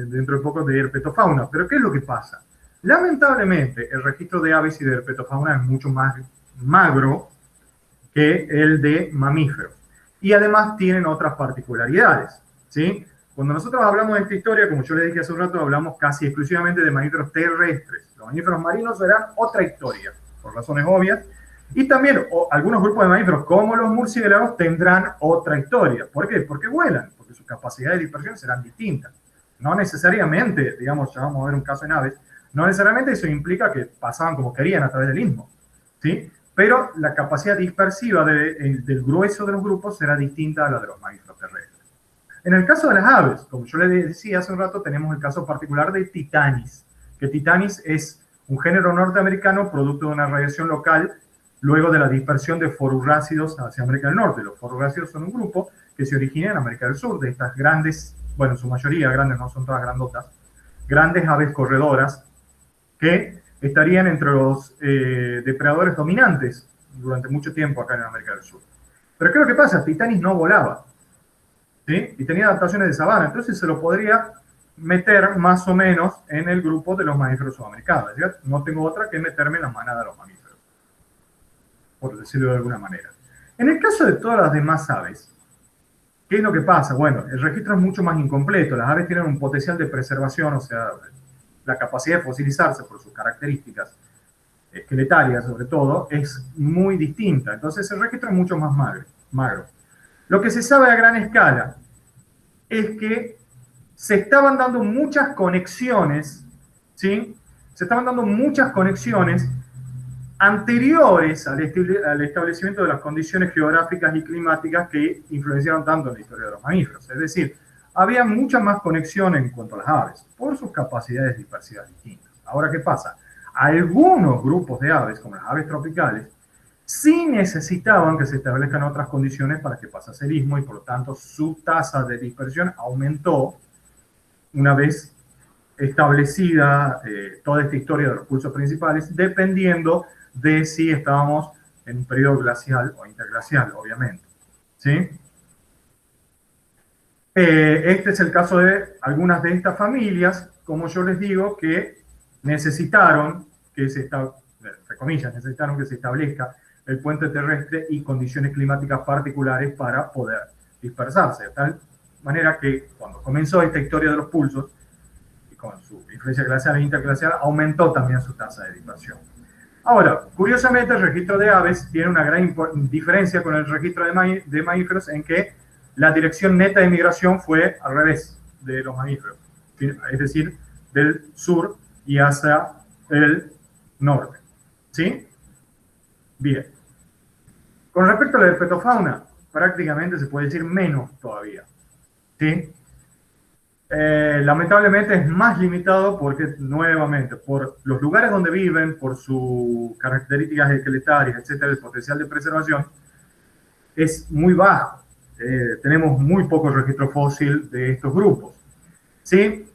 [SPEAKER 1] dentro de poco, de herpetofauna. Pero ¿qué es lo que pasa? Lamentablemente, el registro de aves y de herpetofauna es mucho más magro que el de mamíferos. Y además tienen otras particularidades, ¿sí? Cuando nosotros hablamos de esta historia, como yo les dije hace un rato, hablamos casi exclusivamente de mamíferos terrestres. Los mamíferos marinos serán otra historia, por razones obvias. Y también algunos grupos de mamíferos, como los murciélagos, tendrán otra historia. ¿Por qué? Porque vuelan, porque sus capacidades de dispersión serán distintas. No necesariamente, digamos, ya vamos a ver un caso en aves, no necesariamente eso implica que pasaban como querían a través del istmo, ¿sí? Pero la capacidad dispersiva del grueso de los grupos será distinta a la de los mamíferos terrestres. En el caso de las aves, como yo les decía hace un rato, tenemos el caso particular de Titanis, que Titanis es un género norteamericano producto de una radiación local luego de la dispersión de forurrácidos hacia América del Norte. Los forurrácidos son un grupo que se origina en América del Sur, de estas grandes, bueno, en su mayoría grandes, no son todas grandotas, grandes aves corredoras que estarían entre los depredadores dominantes durante mucho tiempo acá en América del Sur. Pero ¿qué es lo que pasa? Titanis no volaba, ¿sí? Y tenía adaptaciones de sabana, entonces se lo podría meter más o menos en el grupo de los mamíferos sudamericanos. ¿Sí? No tengo otra que meterme en la manada de los mamíferos, por decirlo de alguna manera. En el caso de todas las demás aves, ¿qué es lo que pasa? Bueno, el registro es mucho más incompleto. Las aves tienen un potencial de preservación, o sea, la capacidad de fosilizarse por sus características esqueletarias, sobre todo, es muy distinta. Entonces, el registro es mucho más magro. Lo que se sabe a gran escala es que se estaban dando muchas conexiones, ¿sí?, se estaban dando muchas conexiones anteriores al establecimiento de las condiciones geográficas y climáticas que influenciaron tanto en la historia de los mamíferos. Es decir, había mucha más conexión en cuanto a las aves, por sus capacidades dispersivas distintas. Ahora, ¿qué pasa? Algunos grupos de aves, como las aves tropicales, sí necesitaban que se establezcan otras condiciones para que pasase el istmo y por lo tanto su tasa de dispersión aumentó una vez establecida toda esta historia de los pulsos principales, dependiendo de si estábamos en un periodo glacial o interglacial, obviamente. ¿Sí? Este es el caso de algunas de estas familias, como yo les digo, que necesitaron que necesitaron que se establezca el puente terrestre y condiciones climáticas particulares para poder dispersarse. De tal manera que cuando comenzó esta historia de los pulsos, y con su influencia glacial e interglacial, aumentó también su tasa de dispersión. Ahora, curiosamente, el registro de aves tiene una gran diferencia con el registro de mamíferos en que la dirección neta de migración fue al revés de los mamíferos, es decir, del sur y hacia el norte. ¿Sí? Bien. Con respecto a la herpetofauna, prácticamente se puede decir menos todavía. ¿Sí? Lamentablemente es más limitado porque, nuevamente, por los lugares donde viven, por sus características esqueletarias, etcétera, el potencial de preservación es muy bajo. Tenemos muy poco registro fósil de estos grupos. ¿Sí?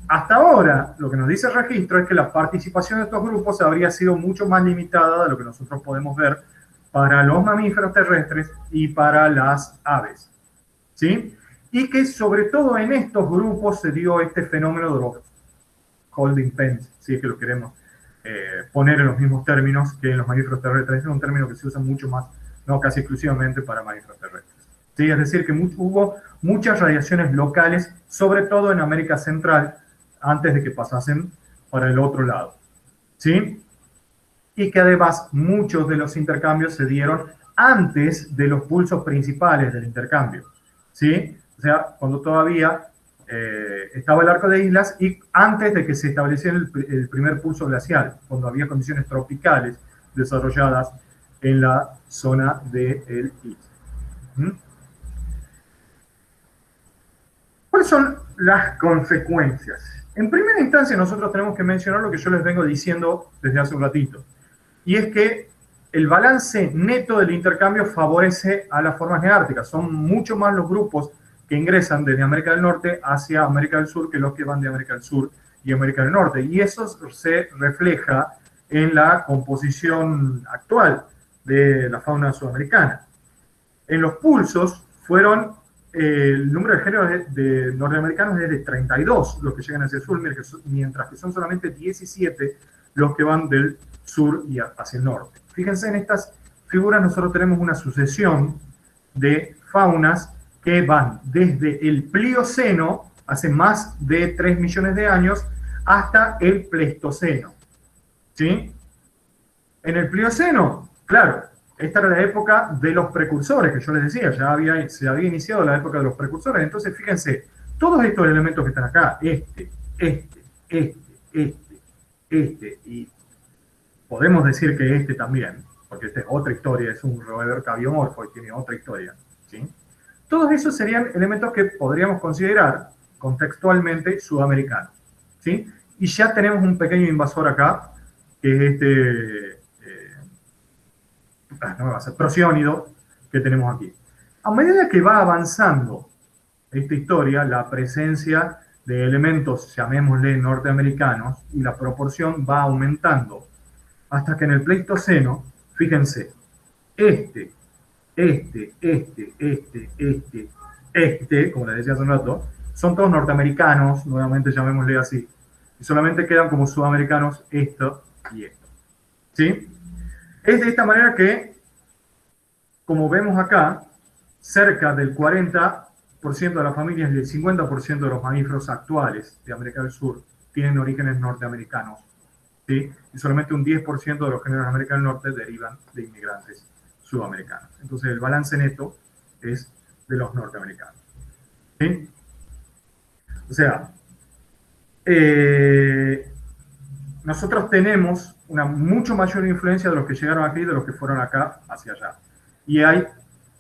[SPEAKER 1] Hasta ahora, lo que nos dice el registro es que la participación de estos grupos habría sido mucho más limitada de lo que nosotros podemos ver para los mamíferos terrestres y para las aves. ¿Sí? Y que sobre todo en estos grupos se dio este fenómeno de los holding pens, si es que lo queremos poner en los mismos términos que en los mamíferos terrestres. Es un término que se usa mucho más, no casi exclusivamente para mamíferos terrestres. ¿Sí? Es decir, que hubo muchas radiaciones locales, sobre todo en América Central, antes de que pasasen para el otro lado. ¿Sí? Y que además muchos de los intercambios se dieron antes de los pulsos principales del intercambio. ¿Sí? O sea, cuando todavía estaba el arco de islas y antes de que se estableciera el primer pulso glacial, cuando había condiciones tropicales desarrolladas en la zona del istmo. ¿Cuáles son las consecuencias? En primera instancia, nosotros tenemos que mencionar lo que yo les vengo diciendo desde hace un ratito, y es que el balance neto del intercambio favorece a las formas neárticas. Son mucho más los grupos que ingresan desde América del Norte hacia América del Sur que los que van de América del Sur y América del Norte. Y eso se refleja en la composición actual de la fauna sudamericana. En los pulsos fueron el número de géneros de norteamericanos es de 32 los que llegan hacia el sur, mientras que son solamente 17 los que van del sur y hacia el norte. Fíjense, en estas figuras nosotros tenemos una sucesión de faunas que van desde el Plioceno, hace más de 3 millones de años, hasta el Pleistoceno. ¿Sí? En el Plioceno, claro, esta era la época de los precursores, que yo les decía, se había iniciado la época de los precursores. Entonces, fíjense, todos estos elementos que están acá, y podemos decir que este también, porque esta es otra historia, es un roedor cabiomorfo y tiene otra historia, ¿sí? Todos esos serían elementos que podríamos considerar contextualmente sudamericanos, ¿sí? Y ya tenemos un pequeño invasor acá, que es prosiónido que tenemos aquí. A medida que va avanzando esta historia, la presencia de elementos, llamémosle norteamericanos, y la proporción va aumentando, hasta que en el Pleistoceno, fíjense, como les decía hace un rato, son todos norteamericanos, nuevamente llamémosle así, y solamente quedan como sudamericanos esto y esto. ¿Sí? Es de esta manera que, como vemos acá, cerca del 40% de las familias y el 50% de los mamíferos actuales de América del Sur tienen orígenes norteamericanos, ¿sí? Y solamente un 10% de los géneros de América del Norte derivan de inmigrantes sudamericanos. Entonces el balance neto es de los norteamericanos. ¿Sí? O sea, nosotros tenemos una mucho mayor influencia de los que llegaron aquí de los que fueron acá hacia allá. Y hay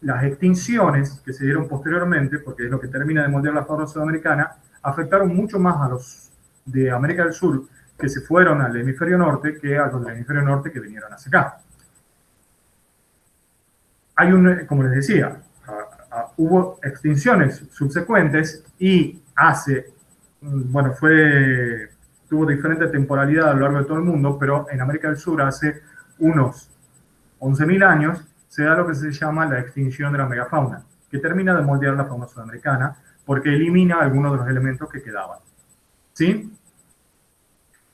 [SPEAKER 1] las extinciones que se dieron posteriormente, porque es lo que termina de moldear la fauna sudamericana, afectaron mucho más a los de América del Sur que se fueron al hemisferio norte que a los del hemisferio norte que vinieron hacia acá. Hay como les decía, hubo extinciones subsecuentes y bueno, tuvo diferente temporalidad a lo largo de todo el mundo, pero en América del Sur hace unos 11.000 años se da lo que se llama la extinción de la megafauna, que termina de moldear la fauna sudamericana porque elimina algunos de los elementos que quedaban. ¿Sí?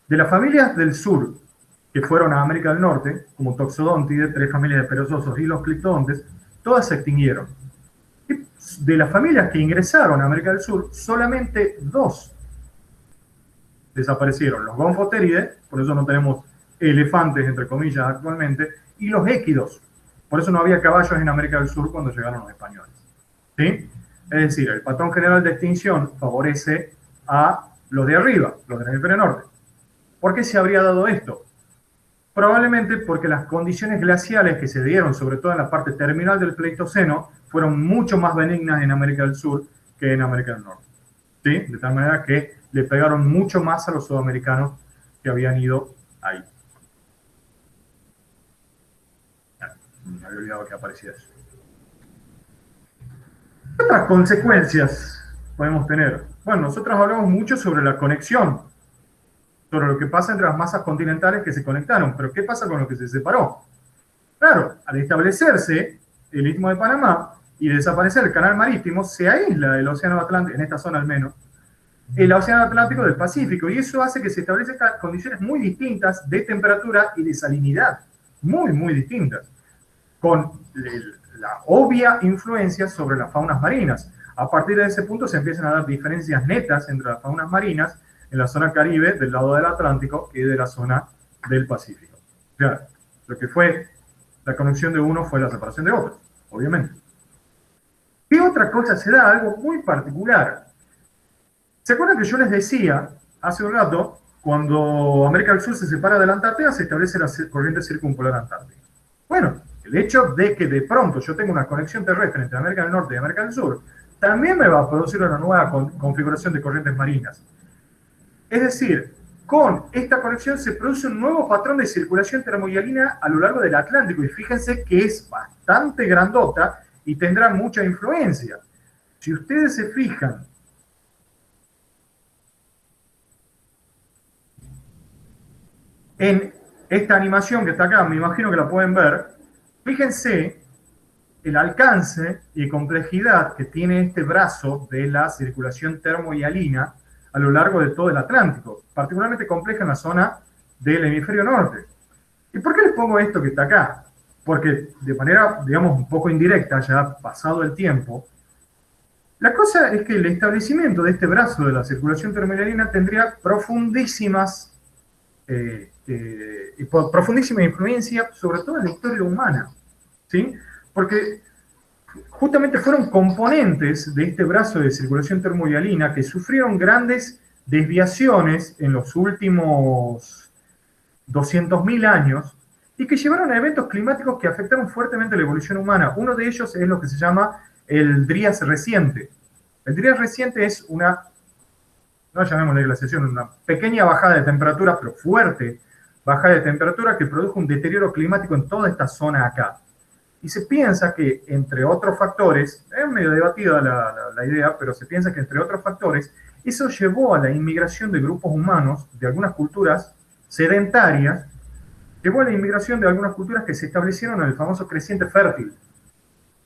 [SPEAKER 1] De las familias del sur que fueron a América del Norte, como Toxodóntide, 3 familias de perezosos y los clictodontes, todas se extinguieron. Y de las familias que ingresaron a América del Sur, solamente 2 desaparecieron. Los gonfoteridae, por eso no tenemos elefantes, entre comillas, actualmente, y los équidos. Por eso no había caballos en América del Sur cuando llegaron los españoles. ¿Sí? Es decir, el patrón general de extinción favorece a los de arriba, los del hemisferio norte. ¿Por qué se habría dado esto? Probablemente porque las condiciones glaciales que se dieron, sobre todo en la parte terminal del Pleistoceno, fueron mucho más benignas en América del Sur que en América del Norte. ¿Sí? De tal manera que le pegaron mucho más a los sudamericanos que habían ido ahí. Me había olvidado que aparecía eso. ¿Qué otras consecuencias podemos tener? Bueno, nosotros hablamos mucho sobre la conexión, sobre lo que pasa entre las masas continentales que se conectaron, pero ¿qué pasa con lo que se separó? Claro, al establecerse el Istmo de Panamá y desaparecer el canal marítimo, se aísla el Océano Atlántico, en esta zona al menos, el Océano Atlántico del Pacífico, y eso hace que se establezcan condiciones muy distintas de temperatura y de salinidad, muy, muy distintas, con la obvia influencia sobre las faunas marinas. A partir de ese punto se empiezan a dar diferencias netas entre las faunas marinas en la zona Caribe, del lado del Atlántico, y de la zona del Pacífico. O sea, lo que fue la conexión de uno fue la separación de otro, obviamente. ¿Qué otra cosa se da? Algo muy particular. ¿Se acuerdan que yo les decía hace un rato, cuando América del Sur se separa de la Antártida, se establece la corriente circumpolar antártica? Bueno, el hecho de que de pronto yo tenga una conexión terrestre entre América del Norte y América del Sur, también me va a producir una nueva configuración de corrientes marinas. Es decir, con esta conexión se produce un nuevo patrón de circulación termohialina a lo largo del Atlántico, y fíjense que es bastante grandota y tendrá mucha influencia. Si ustedes se fijan, en esta animación que está acá, me imagino que la pueden ver, fíjense el alcance y complejidad que tiene este brazo de la circulación termohialina a lo largo de todo el Atlántico, particularmente compleja en la zona del hemisferio norte. ¿Y por qué les pongo esto que está acá? Porque de manera, digamos, un poco indirecta, ya pasado el tiempo, la cosa es que el establecimiento de este brazo de la circulación termohialina tendría profundísima influencia, sobre todo en la historia humana, ¿sí? Porque justamente fueron componentes de este brazo de circulación termohialina que sufrieron grandes desviaciones en los últimos 200.000 años y que llevaron a eventos climáticos que afectaron fuertemente la evolución humana. Uno de ellos es lo que se llama el Drías reciente. El Drías reciente es una, no llamémosle glaciación, una pequeña bajada de temperatura, pero fuerte bajada de temperatura que produjo un deterioro climático en toda esta zona acá. Y se piensa que, entre otros factores, es medio debatida la idea, pero se piensa que, entre otros factores, eso llevó a la inmigración de grupos humanos de algunas culturas sedentarias, llevó a la inmigración de algunas culturas que se establecieron en el famoso creciente fértil.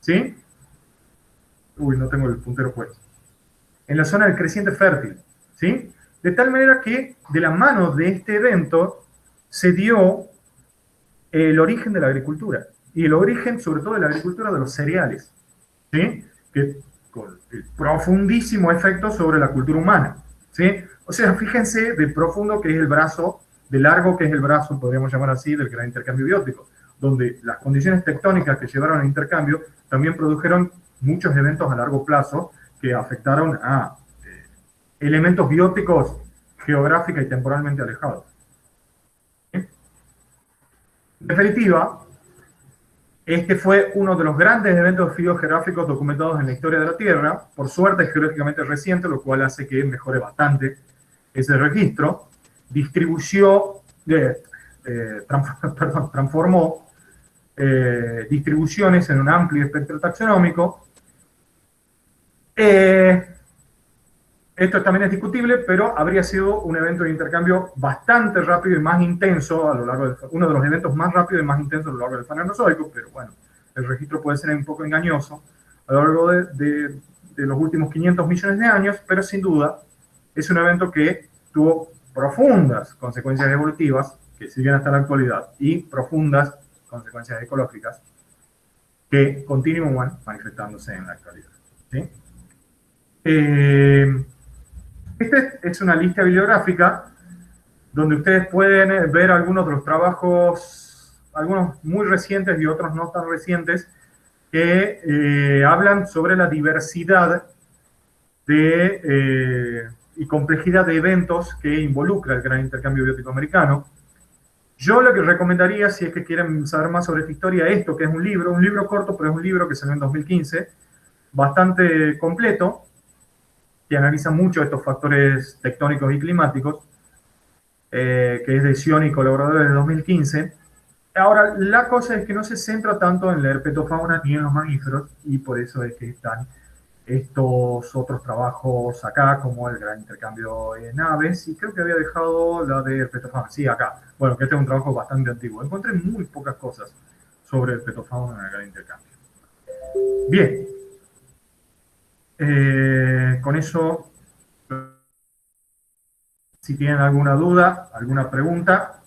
[SPEAKER 1] ¿Sí? Uy, no tengo el puntero puesto. En la zona del creciente fértil. ¿Sí? De tal manera que, de la mano de este evento, se dio el origen de la agricultura. Y el origen, sobre todo, de la agricultura de los cereales, ¿sí? Que con el profundísimo efecto sobre la cultura humana, ¿sí? O sea, fíjense de profundo que es el brazo, de largo que es el brazo, podríamos llamar así, del gran intercambio biótico, donde las condiciones tectónicas que llevaron al intercambio también produjeron muchos eventos a largo plazo que afectaron a elementos bióticos geográfica y temporalmente alejados. En definitiva, este fue uno de los grandes eventos filogeográficos documentados en la historia de la Tierra. Por suerte es geológicamente reciente, lo cual hace que mejore bastante ese registro. Transformó distribuciones en un amplio espectro taxonómico. Esto también es discutible, pero habría sido un evento de intercambio bastante rápido y más intenso a lo largo del, uno de los eventos más rápidos y más intensos a lo largo del Paleozoico, pero bueno, el registro puede ser un poco engañoso a lo largo de los últimos 500 millones de años, pero sin duda es un evento que tuvo profundas consecuencias evolutivas que siguen hasta la actualidad y profundas consecuencias ecológicas que continúan manifestándose en la actualidad. ¿Sí? Esta es una lista bibliográfica donde ustedes pueden ver algunos de los trabajos, algunos muy recientes y otros no tan recientes, que hablan sobre la diversidad y complejidad de eventos que involucra el gran intercambio biótico americano. Yo lo que recomendaría, si es que quieren saber más sobre esta historia, esto que es un libro corto, pero es un libro que salió en 2015, bastante completo, que analiza mucho estos factores tectónicos y climáticos, que es de Sion y colaboradores de 2015. Ahora, la cosa es que no se centra tanto en la herpetofauna ni en los mamíferos, y por eso es que están estos otros trabajos acá, como el gran intercambio en aves, y creo que había dejado la de herpetofauna, sí, acá. Bueno, que este es un trabajo bastante antiguo. Encontré muy pocas cosas sobre herpetofauna en el gran intercambio. Bien. Con eso, si tienen alguna duda, alguna pregunta,